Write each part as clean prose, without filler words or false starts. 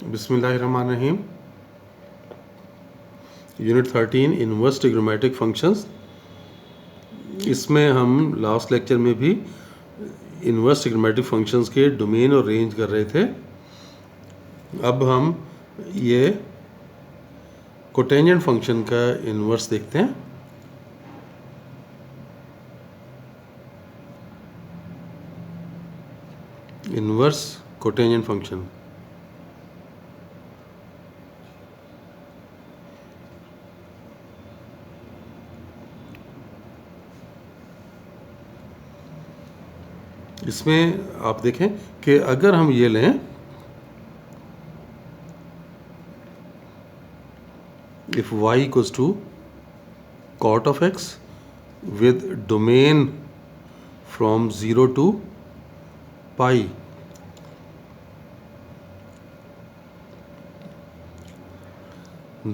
बिस्मिल्लाहिर्रहमानिर्रहीम। Unit 13 inverse trigonometric functions. इसमें हम लास्ट लेक्चर में भी इनवर्स ट्रिग्नोमेट्रिक फंक्शंस के डोमेन और रेंज कर रहे थे। अब हम ये कोटेंजेंट फंक्शन का इनवर्स देखते हैं। इनवर्स कोटेंजेंट फंक्शन इसमें आप देखें कि अगर हम ये लें, if y equals to cot of x with domain from 0 to pi,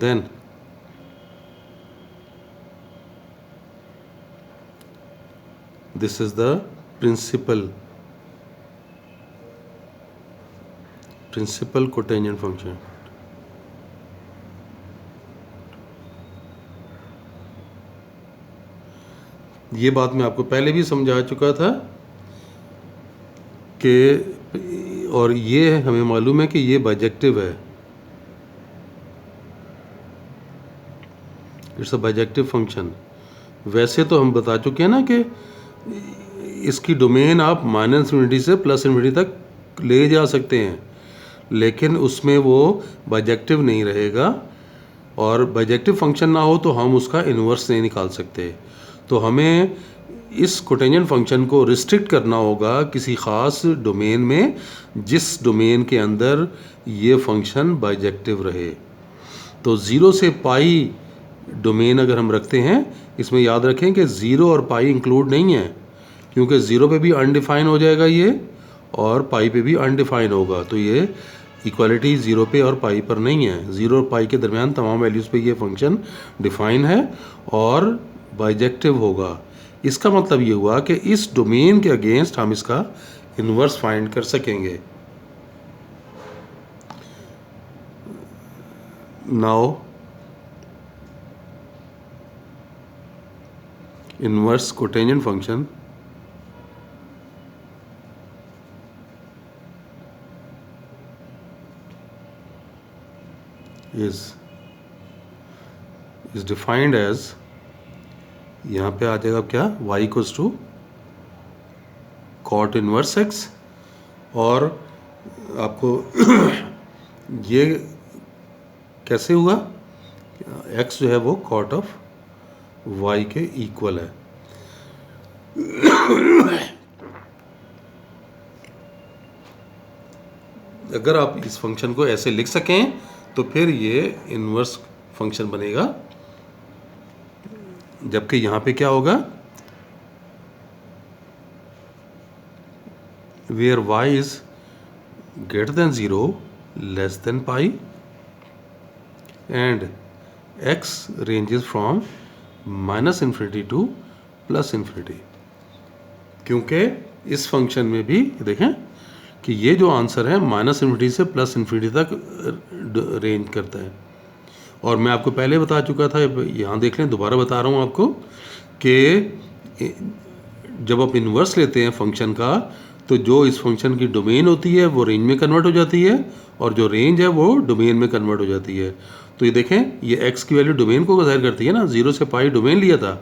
then this is the principal cotangent function. ये बात मैं आपको पहले भी समझा चुका था कि, और ये हमें मालूम है कि ये बाइजेक्टिव है। It's a bijective function. वैसे तो हम बता चुके हैं ना कि इसकी डोमेन आप -∞ से +∞ तक ले जा सकते हैं, लेकिन उसमें वो बाइजेक्टिव नहीं रहेगा। और बाइजेक्टिव फंक्शन ना हो तो हम उसका इन्वर्स नहीं निकाल सकते। तो हमें इस कोटेंजेंट फंक्शन को रिस्ट्रिक्ट करना होगा किसी ख़ास डोमेन में, जिस डोमेन के अंदर ये फंक्शन बाइजेक्टिव रहे। तो 0 से पाई डोमेन अगर हम रखते हैं, इसमें याद रखें कि 0 और पाई इंक्लूड नहीं है, क्योंकि 0 पे भी अनडिफाइन हो जाएगा ये, और पाई पे भी अनडिफाइन होगा। तो ये इक्वालिटी 0 पे और पाई पर नहीं है। 0 और पाई के दरमियान तमाम वैल्यूज़ पे ये फंक्शन डिफाइन है और बाइजेक्टिव होगा। इसका मतलब ये हुआ कि इस डोमेन के अगेंस्ट हम इसका इन्वर्स फाइंड कर सकेंगे। Now inverse cotangent function is defined as, यहाँ पे आ जाएगा क्या, y equals to cot inverse x, और आपको ये कैसे हुआ, x जो है वो कॉट ऑफ y के इक्वल है। अगर आप इस फंक्शन को ऐसे लिख सकें तो फिर ये इनवर्स फंक्शन बनेगा। जबकि यहाँ पे क्या होगा, where y is greater than 0 less than pi and x ranges from -∞ to +∞। क्योंकि इस फंक्शन में भी देखें कि ये जो आंसर है -∞ से +∞ तक रेंज करता है। और मैं आपको पहले बता चुका था, यहाँ देख लें, दोबारा बता रहा हूँ आपको, कि जब आप इन्वर्स लेते हैं फंक्शन का, तो जो इस फंक्शन की डोमेन होती है वो रेंज में कन्वर्ट हो जाती है, और जो रेंज है वो डोमेन में कन्वर्ट हो जाती है। तो ये देखें, ये x की वैल्यू डोमेन को ज़ाहिर करती है ना। 0 से पाई डोमेन लिया था,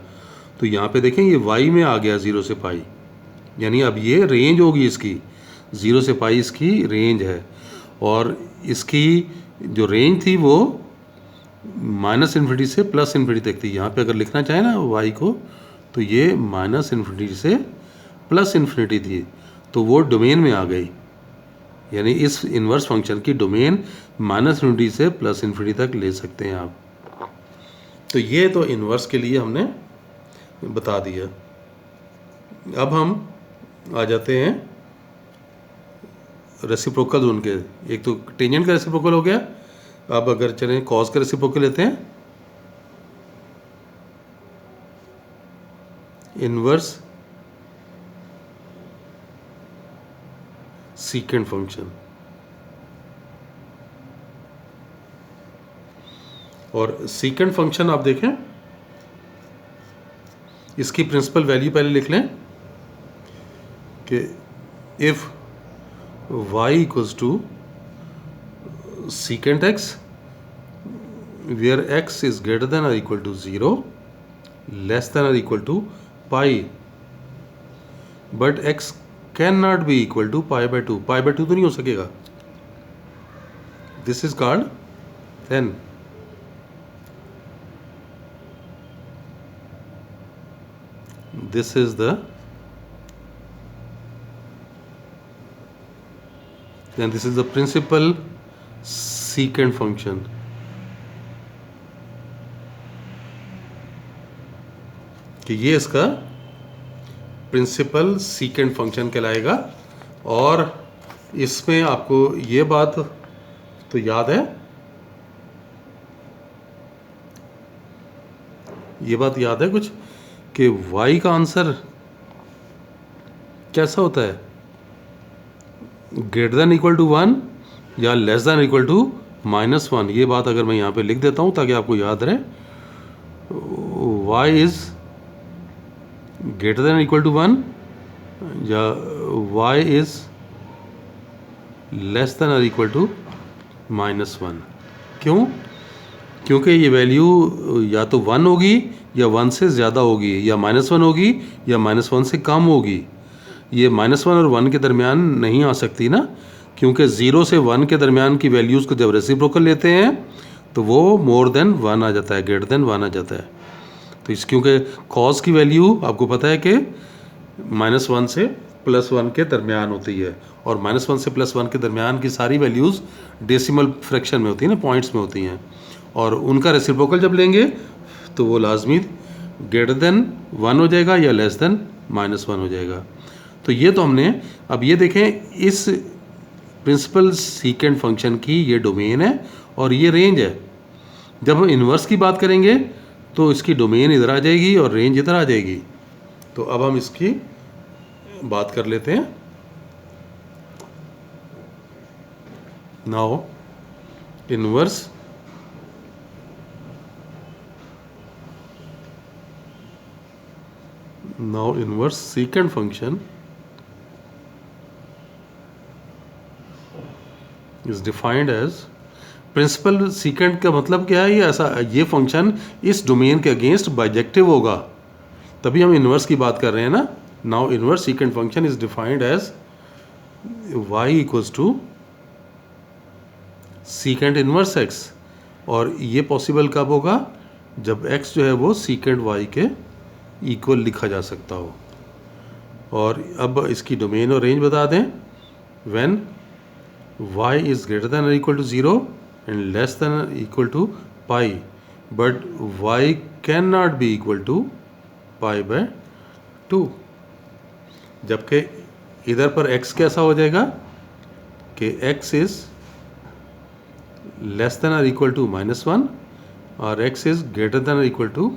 तो यहाँ पे देखें ये y में आ गया 0 से पाई, यानी अब ये रेंज होगी इसकी। 0 से पाई इसकी रेंज है, और इसकी जो रेंज थी वो -∞ से +∞ तक थी। यहाँ पे अगर लिखना चाहें ना y को, तो ये -∞ से +∞ थी, तो वो डोमेन में आ गई। यानी इस इन्वर्स फंक्शन की डोमेन -∞ से +∞ तक ले सकते हैं आप। तो ये तो इन्वर्स के लिए हमने बता दिया। अब हम आ जाते हैं रेसिप्रोकल उनके। एक तो टेंजेंट का रेसिप्रोकल हो गया। अब अगर चलें कॉस का रेसिप्रोकल लेते हैं, इनवर्स सीकेंट फंक्शन। और सीकेंड फंक्शन आप देखें, इसकी प्रिंसिपल वैल्यू पहले लिख लें कि if y equals to secant x where x is greater than or equal to 0, less than or equal to pi, but x cannot be equal to pi by 2. pi by 2 तो नहीं हो सकेगा. This is called then this is the principal secant function. कि ये इसका principal secant function कहलाएगा. और इसमें आपको ये बात तो याद है, ये बात याद है कुछ कि y का आंसर कैसा होता है, ग्रेटर देन इक्वल टू 1 या लेस देन इक्वल टू -1. ये बात अगर मैं यहाँ पे लिख देता हूँ ताकि आपको याद रहे, y is greater than equal to 1 या y इज लेस देन और इक्वल टू -1. क्यों? क्योंकि ये वैल्यू या तो 1 होगी या 1 से ज़्यादा होगी, या -1 होगी या -1 से कम होगी. ये -1 और 1 के दरमियान नहीं आ सकती ना, क्योंकि 0 से 1 के दरमियान की वैल्यूज़ को जब रेसिप्रोकल लेते हैं तो वो मोर देन 1 आ जाता है, ग्रेटर देन 1 आ जाता है. तो इस क्योंकि कॉस की वैल्यू आपको पता है कि -1 से +1 के दरमियान होती है, और -1 से +1 के दरमियान की सारी वैल्यूज़ डेसिमल फ्रैक्शन में होती हैं ना, पॉइंट्स में होती हैं. और उनका रेसिप्रोकल जब लेंगे तो वो लाजमी ग्रेटर देन 1 हो जाएगा या लेस देन -1 हो जाएगा. तो ये तो हमने, अब ये देखें, इस प्रिंसिपल सीकेंट फंक्शन की ये डोमेन है और ये रेंज है. जब हम इन्वर्स की बात करेंगे तो इसकी डोमेन इधर आ जाएगी और रेंज इधर आ जाएगी. तो अब हम इसकी बात कर लेते हैं. Now inverse secant function is defined as, principal secant का मतलब क्या है, ये ऐसा, ये फंक्शन इस डोमेन के अगेंस्ट बाइजेक्टिव होगा, तभी हम इन्वर्स की बात कर रहे हैं ना. Now inverse secant function is defined as y equals to secant inverse x, और ये पॉसिबल कब होगा, जब x जो है वो सीकेंट y के इक्वल लिखा जा सकता हो. और अब इसकी डोमेन और रेंज बता दें. When y is greater than और equal to 0 and less than और equal to pi, but y can not be equal to pi by 2. जबकि इधर पर x कैसा हो जाएगा कि x इज लेस देन और इक्वल टू -1 और x इज ग्रेटर देन और इक्वल टू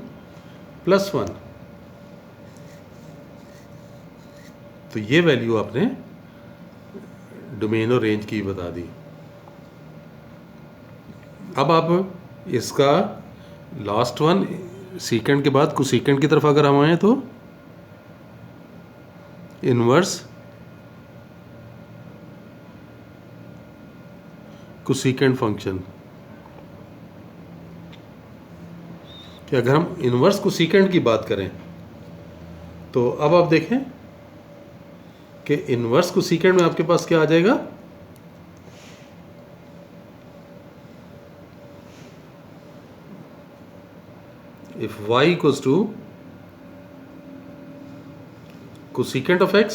+1. तो ये वैल्यू आपने डोमेन और रेंज की बता दी. अब आप इसका लास्ट वन सीकेंट के बाद कुछ सीकेंट की तरफ अगर हम आए तो इन्वर्स कोसेकेंट फंक्शन, कि अगर हम इन्वर्स कोसेकेंट की बात करें तो अब आप देखें कि इन्वर्स कोसेकेंट में आपके पास क्या आ जाएगा, if y equals to cosecant of x,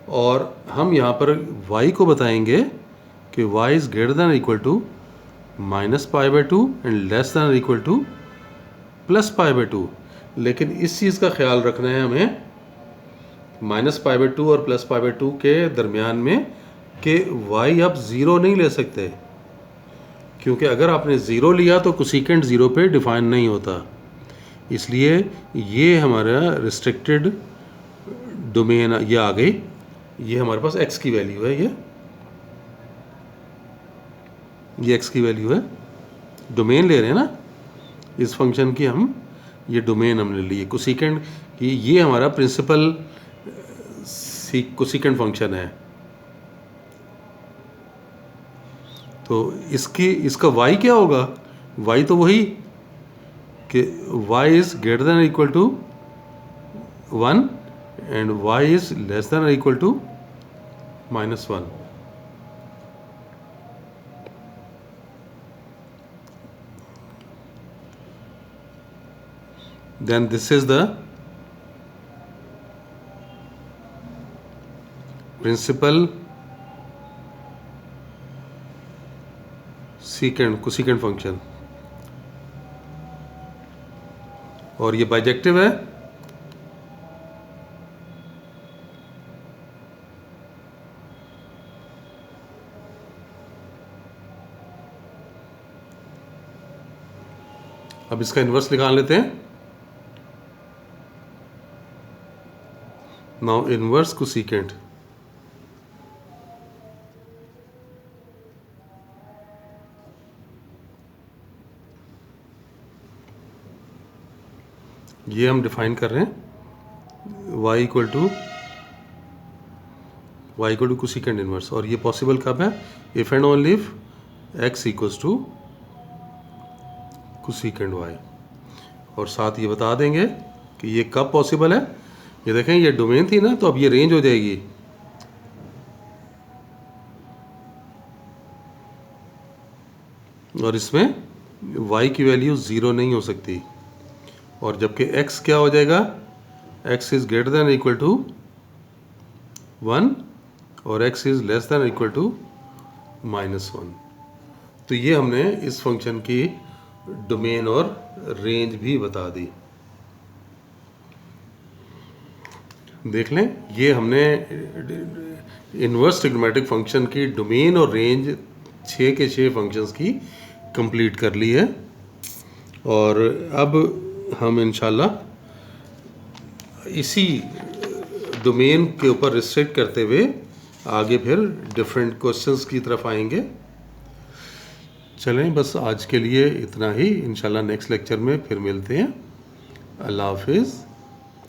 और हम यहाँ पर y को बताएंगे कि y is greater than equal to -π/2 and less than equal to +π/2. लेकिन इस चीज़ का ख्याल रखना है हमें -π/2 और +π/2 के दरमियान में कि y आप 0 नहीं ले सकते, क्योंकि अगर आपने 0 लिया तो कोसेकेंट 0 पे डिफाइन नहीं होता. इसलिए ये हमारा रिस्ट्रिक्टेड डोमेन ये आ गई. ये हमारे पास x की वैल्यू है, ये x की वैल्यू है. डोमेन ले रहे हैं ना इस फंक्शन की, हम ये डोमेन हमने ली है कोसिकेंड की, ये हमारा प्रिंसिपल कोसिकेंड फंक्शन है। तो इसका y क्या होगा? y तो वही कि y is greater than equal to 1 and y is less than equal to -1। then this is the principal cosecant function, और ये बाइजेक्टिव है। अब इसका इन्वर्स निकाल लेते हैं। नाउ इन्वर्स कोसिकेंड, ये हम डिफाइन कर रहे हैं y equal to cosecant inverse, और ये पॉसिबल कब है? If and only if x equals to cosecant y। और साथ ये बता देंगे कि ये कब पॉसिबल है। ये देखें, ये डोमेन थी ना, तो अब ये रेंज हो जाएगी। और इसमें y की वैल्यू 0 नहीं हो सकती, और जबकि x क्या हो जाएगा? x is greater than equal to 1 और x is less than equal to -1। तो ये हमने इस फंक्शन की डोमेन और रेंज भी बता दी। देख लें, ये हमने इन्वर्स ट्रिग्नोमेट्रिक फंक्शन की डोमेन और रेंज 6 के 6 फंक्शंस की कंप्लीट कर ली है। और अब हम इंशाल्लाह इसी डोमेन के ऊपर रिस्ट्रिक्ट करते हुए आगे फिर डिफरेंट क्वेश्चंस की तरफ आएंगे। चलें, बस आज के लिए इतना ही। इंशाल्लाह नेक्स्ट लेक्चर में फिर मिलते हैं। अल्लाह हाफिज़।